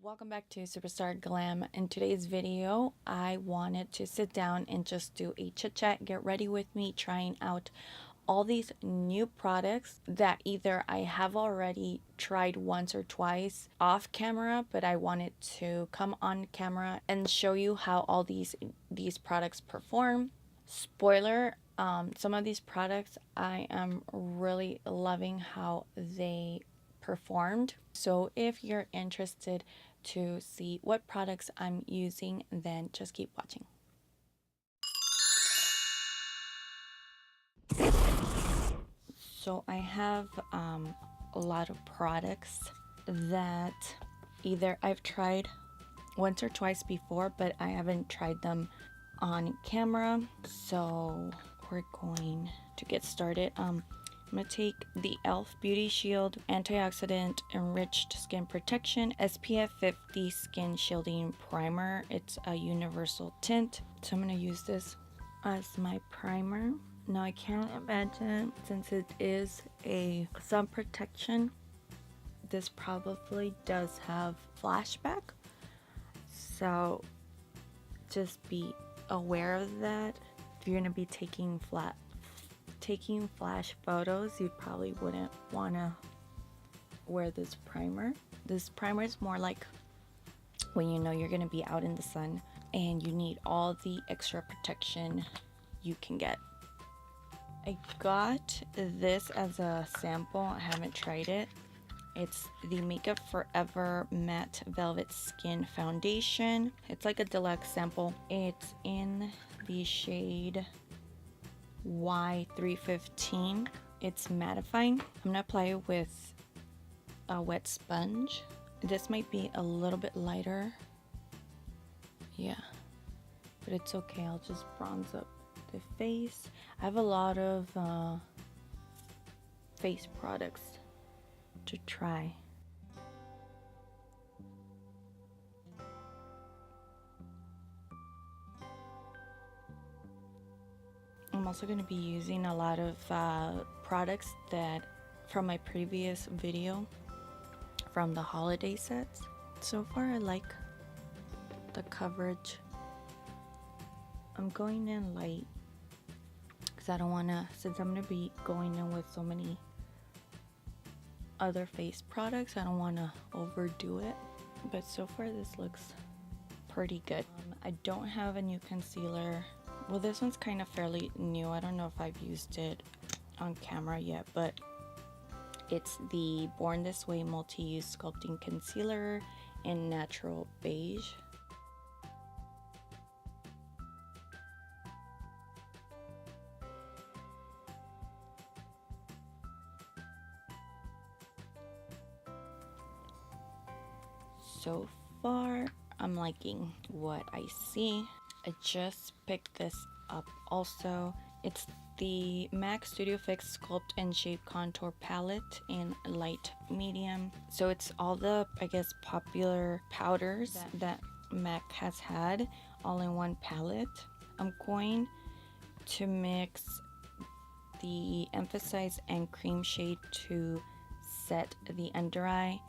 Welcome back to Superstarglam. In today's video, I wanted to sit down and just do a chit chat, get ready with me, trying out all these new products that either I have already tried once or twice off camera, but I wanted to come on camera and show you how all these products perform. Spoiler, some of these products I am really loving how they performed. So if you're interested to see what products I'm using, then just keep watching. So I have a lot of products that either I've tried once or twice before, but I haven't tried them on camera. So we're going to get started. I'm gonna take the e.l.f. Beauty Shield Antioxidant Enriched Skin Protection SPF 50 Skin Shielding Primer. It's a universal tint, so I'm gonna use this as my primer. Now I can't imagine, since it is a sun protection, this probably does have flashback, so just be aware of that. If you're gonna be taking flash photos, you probably wouldn't want to wear this primer. This primer is more like when you know you're going to be out in the sun and you need all the extra protection you can get. I got this as a sample. I haven't tried it. It's the Makeup Forever Matte Velvet Skin Foundation. It's like a deluxe sample. It's in the shade Y315. It's mattifying. I'm gonna apply it with a wet sponge. This might be a little bit lighter, yeah, but it's okay. I'll just bronze up the face. I have a lot of face products to try. I'm also going to be using a lot of products that from my previous video from the holiday sets. So far I like the coverage. I'm going in light because I don't want to, since I'm going to be going in with so many other face products, I don't want to overdo it. But so far this looks pretty good. I don't have a new concealer. Well, this one's kind of fairly new. I don't know if I've used it on camera yet, but it's the Born This Way Multi-Use Sculpting Concealer in Natural Beige. So far, I'm liking what I see. I just picked this up also. It's the MAC Studio Fix Sculpt and Shape Contour Palette in light medium. So it's all the, I guess, popular powders that MAC has had all in one palette. I'm going to mix the Emphasize and Cream shade to set the under eye.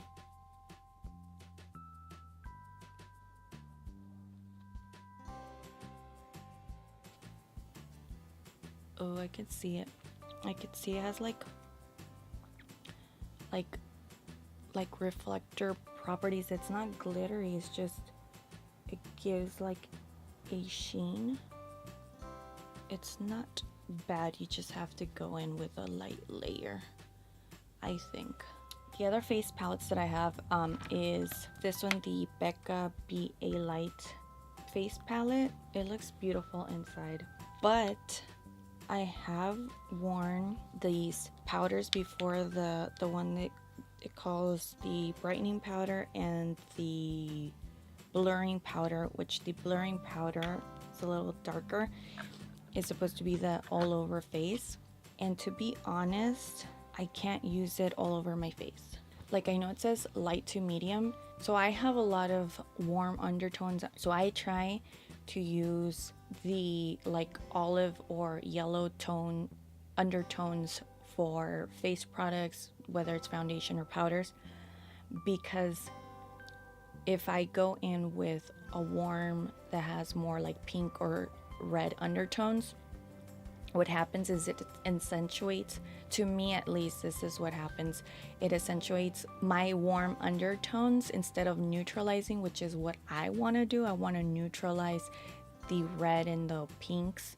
Oh, I can see it. I can see it has like reflector properties. It's not glittery, it's just, it gives like a sheen. It's not bad. You just have to go in with a light layer, I think. The other face palettes that I have is this one, the Becca BA Light face palette. It looks beautiful inside, but I have worn these powders before, the one that it calls the brightening powder and the blurring powder, which the blurring powder is a little darker. It's supposed to be the all over face, and to be honest, I can't use it all over my face. Like, I know it says light to medium, so I have a lot of warm undertones, so I try to use the like olive or yellow tone undertones for face products, whether it's foundation or powders, because if I go in with a warm that has more like pink or red undertones, what happens is it accentuates, to me at least, this is what happens. It accentuates my warm undertones instead of neutralizing, which is what I want to do. I want to neutralize the red and the pinks.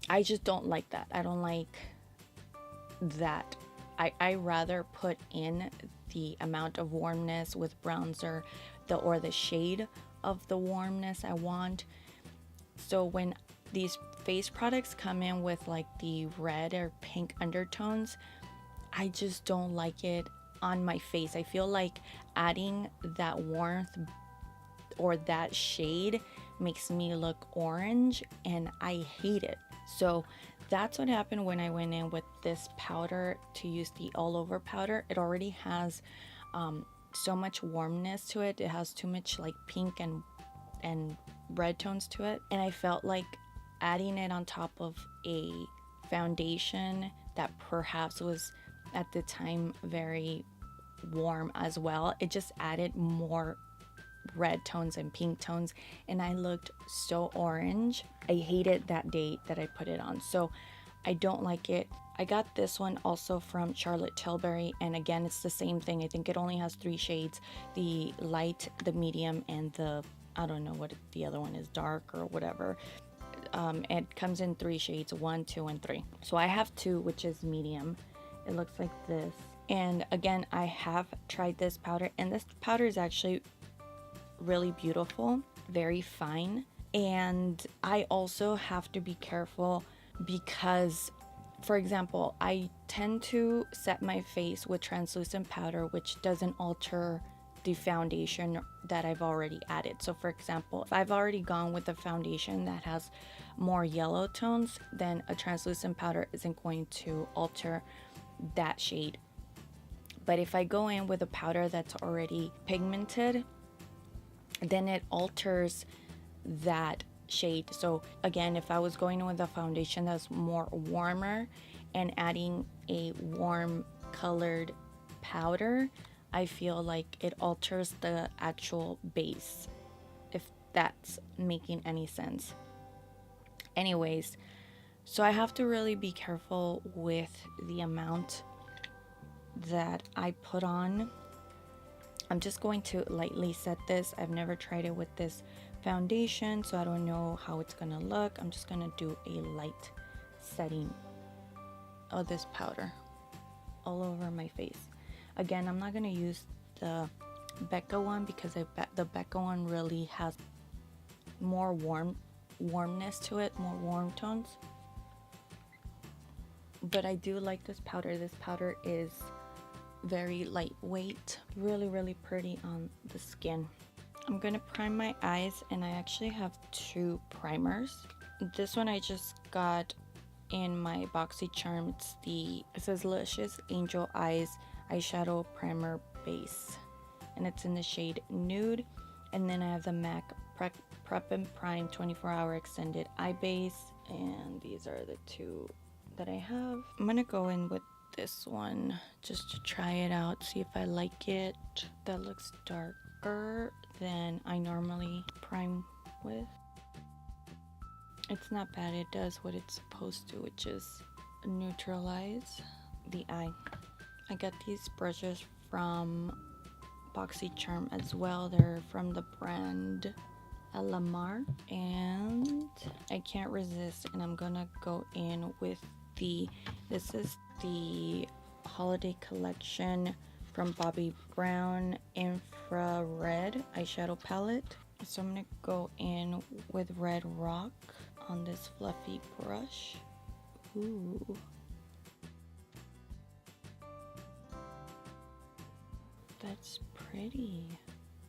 I just don't like that. I don't like that. I rather put in the amount of warmness with bronzer, or the shade of the warmness I want. So when these face products come in with like the red or pink undertones, I just don't like it on my face. I feel like adding that warmth or that shade makes me look orange, and I hate it. So that's what happened when I went in with this powder to use the all over powder. It already has so much warmness to it. It has too much like pink and red tones to it, and I felt like adding it on top of a foundation that perhaps was at the time very warm as well, it just added more red tones and pink tones, and I looked so orange. I hated that day that I put it on, so I don't like it. I got this one also from Charlotte Tilbury, and again, it's the same thing. I think it only has 3 shades: the light, the medium, and the, I don't know what the other one is, dark or whatever. It comes in 3 shades, 1, 2, and 3. So I have 2, which is medium. It looks like this. And again, I have tried this powder, and this powder is actually really beautiful, very fine. And I also have to be careful because, for example, I tend to set my face with translucent powder, which doesn't alter the foundation that I've already added. So for example, if I've already gone with a foundation that has more yellow tones, then a translucent powder isn't going to alter that shade. But if I go in with a powder that's already pigmented, then it alters that shade. So again, if I was going in with a foundation that's more warmer and adding a warm colored powder, I feel like it alters the actual base, if that's making any sense. Anyways, so I have to really be careful with the amount that I put on. I'm just going to lightly set this. I've never tried it with this foundation, so I don't know how it's gonna look. I'm just gonna do a light setting of this powder all over my face. Again, I'm not gonna use the Becca one because the Becca one really has more warmness to it, more warm tones. But I do like this powder. This powder is very lightweight, really pretty on the skin. I'm gonna prime my eyes, and I actually have 2 primers. This one I just got in my BoxyCharm. It says Luscious Angel Eyes Eyeshadow Primer Base, and it's in the shade Nude. And then I have the MAC Prep and Prime 24-hour Extended Eye Base, and these are the 2 that I have. I'm gonna go in with this one just to try it out, see if I like it. That looks darker than I normally prime with. It's not bad. It does what it's supposed to, which is neutralize the eye. I got these brushes from BoxyCharm as well. They're from the brand e.l.f, and I can't resist, and I'm gonna go in with this is the holiday collection from Bobbi Brown Infrared eyeshadow palette. So I'm gonna go in with Red Rock on this fluffy brush. Ooh. That's pretty.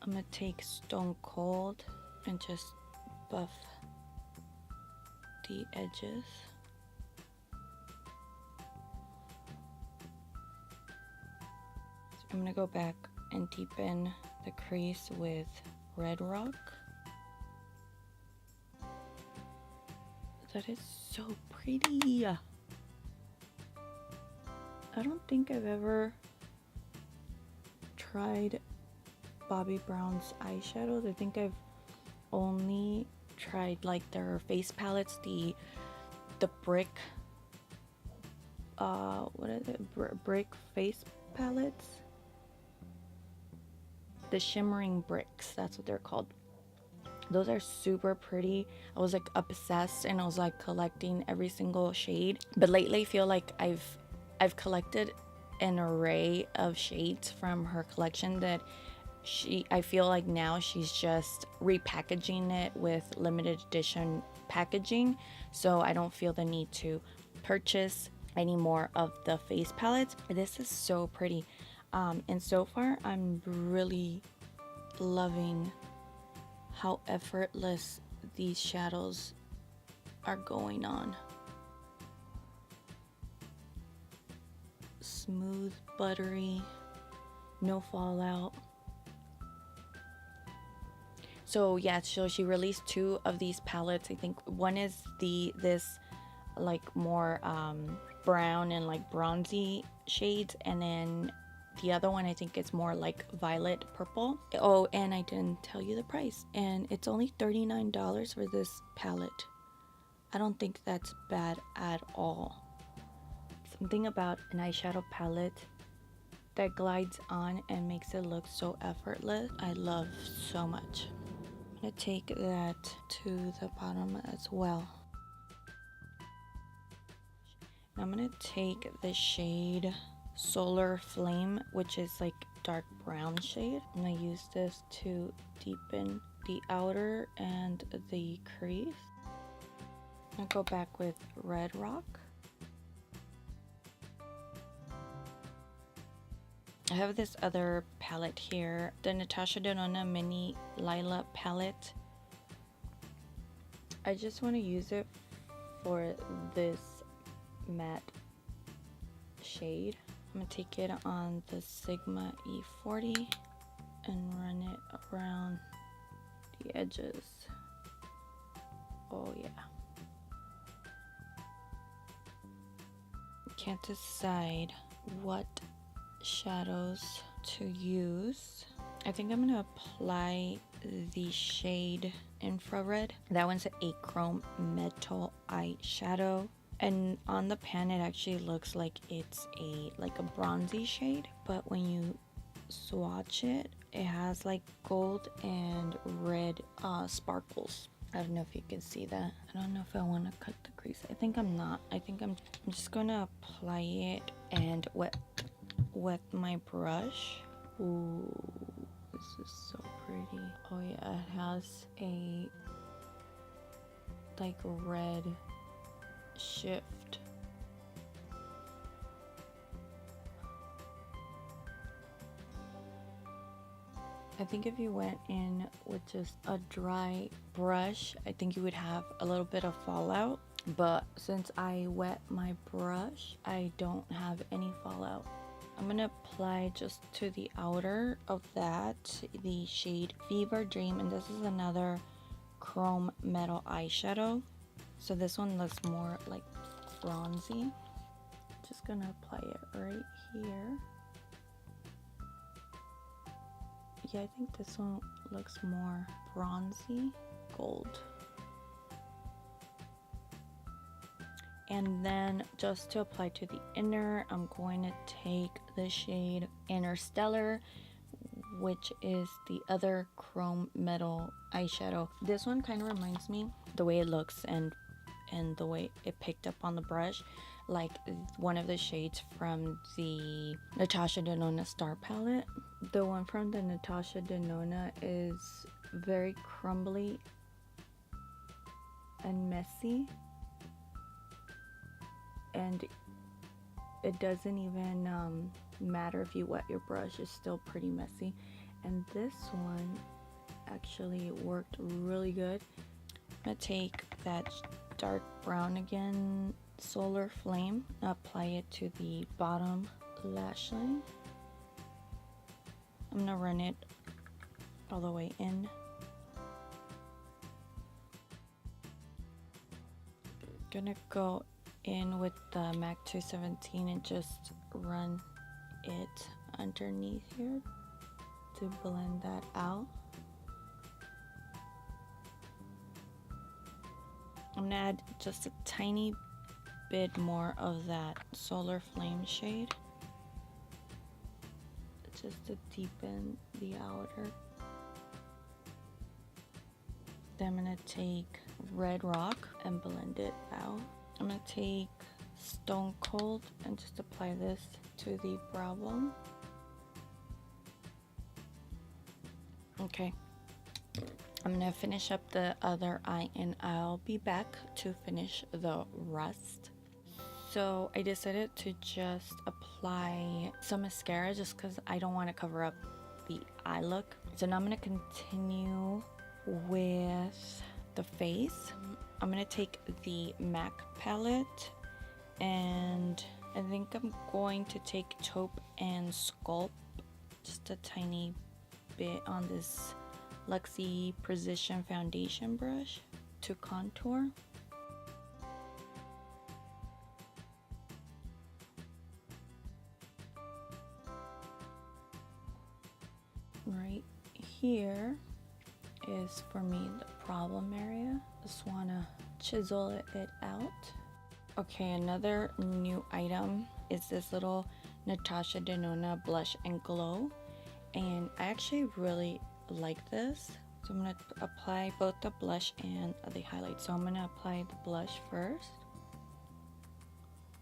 I'm gonna take Stone Cold and just buff the edges. I'm gonna go back and deepen the crease with Red Rock. That is so pretty. I don't think I've ever tried Bobbi Brown's eyeshadows. I think I've only tried like their face palettes, the brick, what is it, brick face palettes, the shimmering bricks, that's what they're called. Those are super pretty. I was like obsessed, and I was like collecting every single shade. But lately I feel like I've collected an array of shades from her collection that I feel like now she's just repackaging it with limited edition packaging, so I don't feel the need to purchase any more of the face palettes. This is so pretty, and so far I'm really loving how effortless these shadows are going on. Smooth, buttery, no fallout. So yeah, so she released 2 of these palettes. I think one is this like more brown and like bronzy shades, and then the other one I think it's more like violet purple. Oh, and I didn't tell you the price, and it's only $39 for this palette. I don't think that's bad at all. Something about an eyeshadow palette that glides on and makes it look so effortless, I love so much. I'm gonna take that to the bottom as well. I'm gonna take the shade Solar Flame, which is like dark brown shade. I'm gonna use this to deepen the outer and the crease. I'm gonna go back with Red Rock. I have this other palette here, the Natasha Denona Mini Lila palette. I just want to use it for this matte shade. I'm gonna take it on the Sigma E40 and run it around the edges. Oh yeah. Can't decide what shadows to use. I think I'm gonna apply the shade Infrared. That one's a chrome metal eyeshadow, and on the pan it actually looks like it's a bronzy shade, but when you swatch it, it has like gold and red sparkles. I don't know if you can see that. I don't know if I want to cut the crease. I think I'm not. I think I'm just gonna apply it and with my brush. Ooh, this is so pretty. Oh yeah, it has a like red shift. I think if you went in with just a dry brush, I think you would have a little bit of fallout, but since I wet my brush, I don't have any fallout. I'm gonna apply just to the outer of that the shade Fever Dream, and this is another chrome metal eyeshadow, so this one looks more like bronzy. Just gonna apply it right here. Yeah, I think this one looks more bronzy gold. And then just to apply to the inner, I'm going to take the shade Interstellar, which is the other chrome metal eyeshadow. This one kind of reminds me, the way it looks and the way it picked up on the brush, like one of the shades from the Natasha Denona Star palette. The one from the Natasha Denona is very crumbly and messy, and it doesn't even matter if you wet your brush, it's still pretty messy. And this one actually worked really good. I'm gonna take that dark brown again, Solar Flame, apply it to the bottom lash line. I'm gonna run it all the way in. Gonna go in with the MAC 217 and just run it underneath here to blend that out. I'm gonna add just a tiny bit more of that Solar Flame shade, just to deepen the outer. Then I'm gonna take Red Rock and blend it out. I'm gonna take Stone Cold and just apply this to the brow bone. Okay, I'm gonna finish up the other eye and I'll be back to finish the rest. So I decided to just apply some mascara just because I don't want to cover up the eye look. So now I'm gonna continue with the face. I'm gonna take the MAC palette and I think I'm going to take Taupe and Sculpt just a tiny bit on this Luxie Precision foundation brush to contour. Right here is for me the problem area. Just wanna chisel it out. Okay, another new item is this little Natasha Denona blush and glow, and I actually really like this. So I'm gonna apply both the blush and the highlight. So I'm gonna apply the blush first.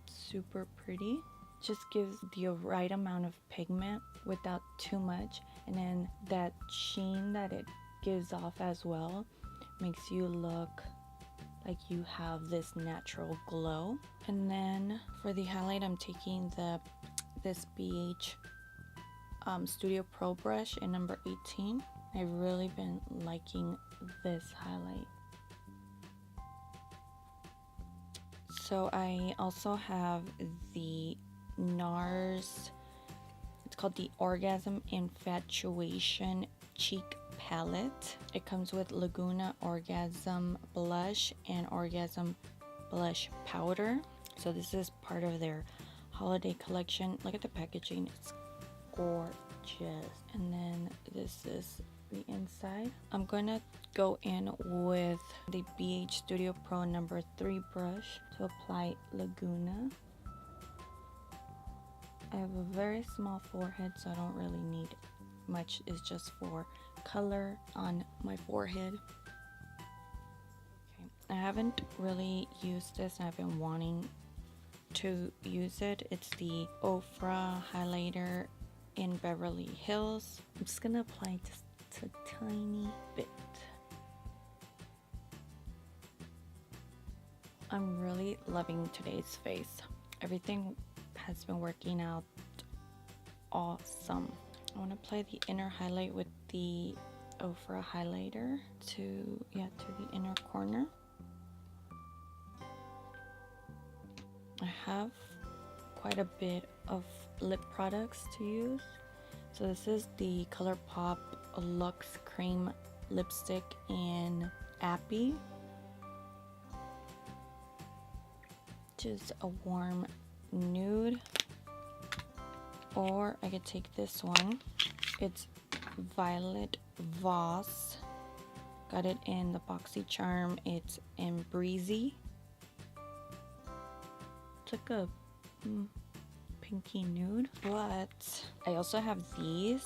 Super pretty. Just gives the right amount of pigment without too much, and then that sheen that it gives off as well makes you look like you have this natural glow. And then for the highlight, I'm taking this BH Studio Pro brush in number 18. I've really been liking this highlight. So I also have the NARS, it's called the Orgasm Infatuation Cheek Palette. It comes with Laguna Orgasm Blush and Orgasm Blush Powder. So this is part of their holiday collection. Look at the packaging, it's gorgeous. And then this is the inside. I'm gonna go in with the BH Studio Pro number 3 brush to apply Laguna. I have a very small forehead, so I don't really need much. It's just for color on my forehead. Okay. I haven't really used this and I've been wanting to use it. It's the Ofra highlighter in Beverly Hills. I'm just gonna apply just a tiny bit. I'm really loving today's face. Everything has been working out awesome. I want to apply the inner highlight with the Ofra highlighter to the inner corner. I have quite a bit of lip products to use. So this is the ColourPop Luxe Cream Lipstick in Appy. Just a warm nude. Or I could take this one. It's Violet Voss. Got it in the BoxyCharm. It's in Breezy. It's like a pinky nude. But I also have these.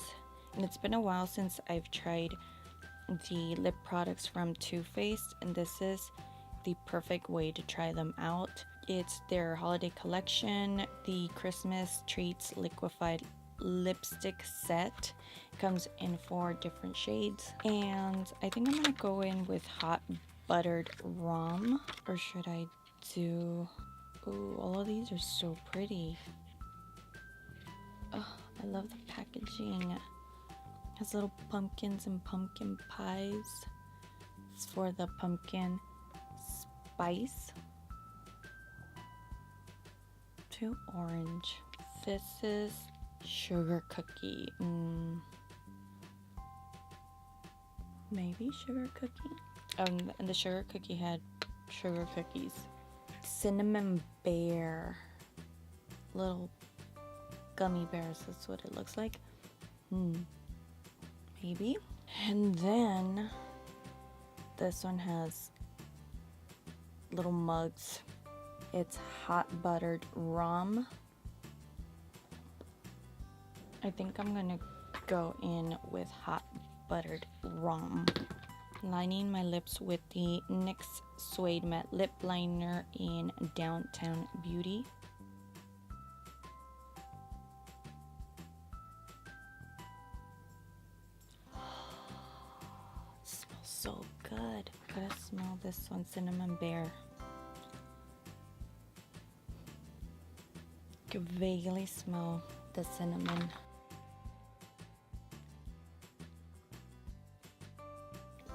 And it's been a while since I've tried the lip products from Too Faced. And this is the perfect way to try them out. It's their holiday collection, the Christmas Treats Liquefied Lipstick Set. It comes in 4 different shades. And I think I'm gonna go in with Hot Buttered Rum. Or should I do... Ooh, all of these are so pretty. Oh, I love the packaging. It has little pumpkins and pumpkin pies. It's for the pumpkin spice. To orange. This is sugar cookie. Maybe sugar cookie? And the sugar cookie had sugar cookies. Cinnamon bear. Little gummy bears. That's what it looks like. maybe. And then this one has little mugs. It's hot buttered rum. I think I'm gonna go in with hot buttered rum. Lining my lips with the NYX Suede Matte Lip Liner in Downtown Beauty. It smells so good. Gotta smell this one, Cinnamon Bear. You can vaguely smell the cinnamon.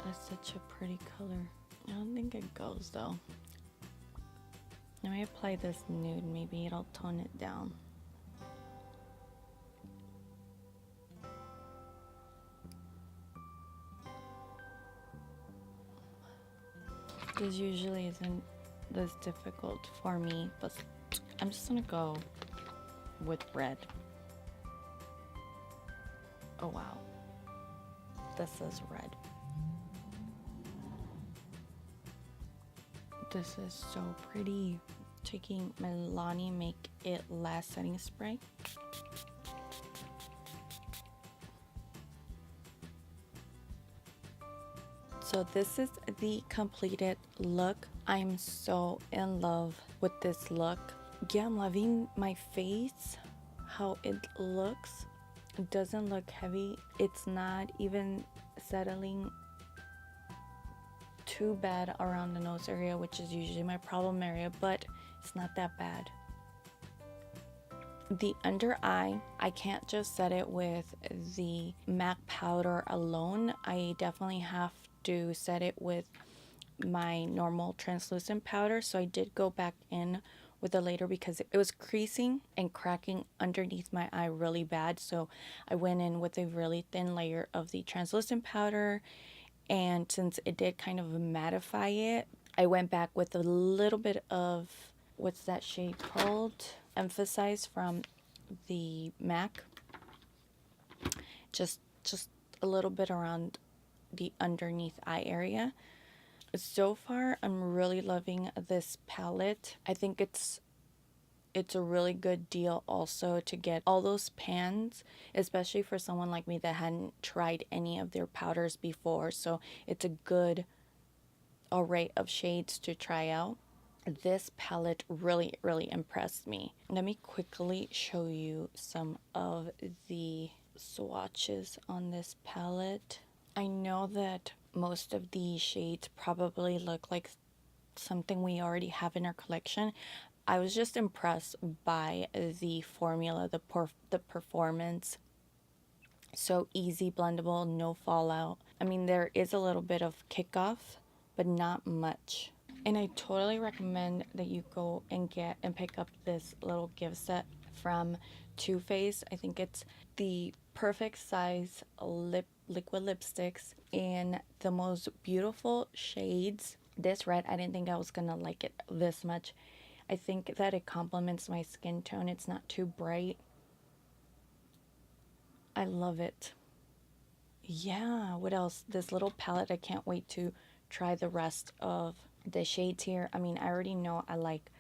That's such a pretty color. I don't think it goes though. Let me apply this nude, maybe it'll tone it down. This usually isn't this difficult for me, but I'm just gonna go with red. Oh wow, this is red. This is so pretty. Taking my Milani Make It Last setting spray. So this is the completed look. I'm so in love with this look. Yeah, I'm loving my face, how it looks. It doesn't look heavy. It's not even settling too bad around the nose area, which is usually my problem area, but it's not that bad. The under eye, I can't just set it with the MAC powder alone. I definitely have to set it with my normal translucent powder. So I did go back in with a later because it was creasing and cracking underneath my eye really bad. So I went in with a really thin layer of the translucent powder. And since it did kind of mattify it, I went back with a little bit of, what's that shade called? Emphasize from the MAC. Just a little bit around the underneath eye area. So far, I'm really loving this palette. I think it's a really good deal also to get all those pans, especially for someone like me that hadn't tried any of their powders before. So it's a good array of shades to try out. This palette really impressed me. Let me quickly show you some of the swatches on this palette. I know that most of these shades probably look like something we already have in our collection. I was just impressed by the formula, the performance. So easy, blendable, no fallout. I mean, there is a little bit of kickoff, but not much. And I totally recommend that you go and get and pick up this little gift set from Too Faced. I think it's the perfect size liquid lipsticks in the most beautiful shades. This red, I didn't think I was gonna like it this much. I think that it complements my skin tone. It's not too bright. I love it. Yeah, what else? This little palette, I can't wait to try the rest of the shades here. I mean, I already know I like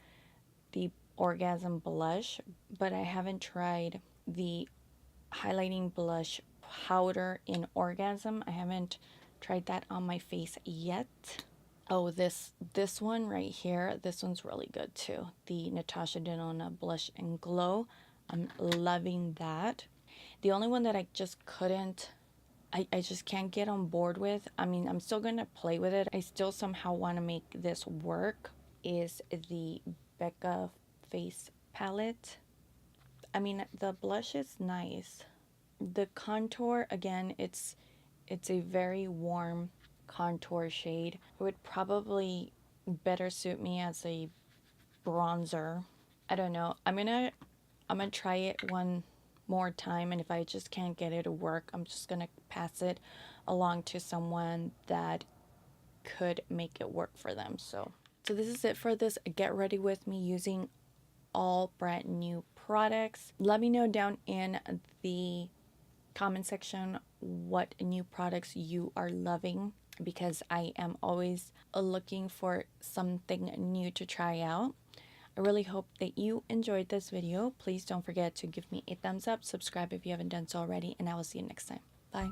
the Orgasm blush, but I haven't tried the highlighting blush powder in Orgasm. I haven't tried that on my face yet. Oh, this one right here, this one's really good too. The Natasha Denona Blush and Glow. I'm loving that. The only one that I just couldn't, I just can't get on board with, I mean, I'm still going to play with it. I still somehow want to make this work, is the Becca Face Palette. I mean, the blush is nice. The contour, again, it's a very warm contour shade. It would probably better suit me as a bronzer. I don't know. I'm gonna try it one more time, and if I just can't get it to work, I'm just gonna pass it along to someone that could make it work for them. So this is it for this get ready with me using all brand new products. Let me know down in the comment section what new products you are loving, because I am always looking for something new to try out. I really hope that you enjoyed this video. Please don't forget to give me a thumbs up, subscribe if you haven't done so already, and I will see you next time. Bye.